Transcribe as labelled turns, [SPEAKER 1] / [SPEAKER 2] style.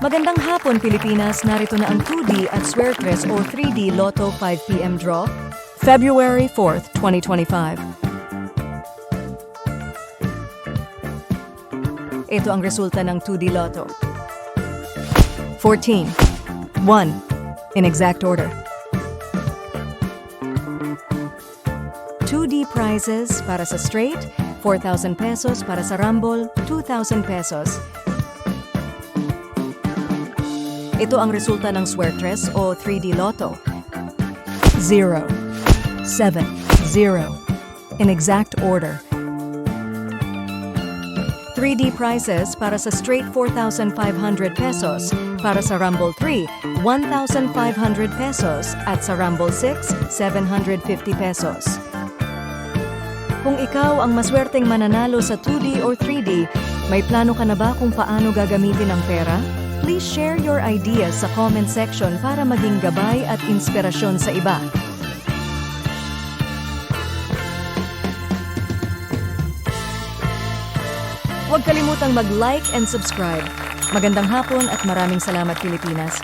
[SPEAKER 1] Magandang hapon, Pilipinas. Narito na ang 2D at Suertres o 3D Lotto 5 p.m. draw, February 4th, 2025. Ito ang resulta ng 2D Lotto. 14, 1, in exact order. 2D prizes para sa straight, 4,000 pesos para sa rumble, 2,000 pesos. Ito ang resulta ng Suertres o 3D Lotto. 0, 7, 0, in exact order. 3D prizes para sa straight 4,500 pesos, para sa rumble 3, 1,500 pesos, at sa rumble 6, 750 pesos. Kung ikaw ang maswerteng mananalo sa 2D or 3D, may plano ka na ba kung paano gagamitin ang pera? Please share your ideas sa comment section para maging gabay at inspirasyon sa iba. Huwag kalimutang mag-like and subscribe. Magandang hapon at maraming salamat, Pilipinas.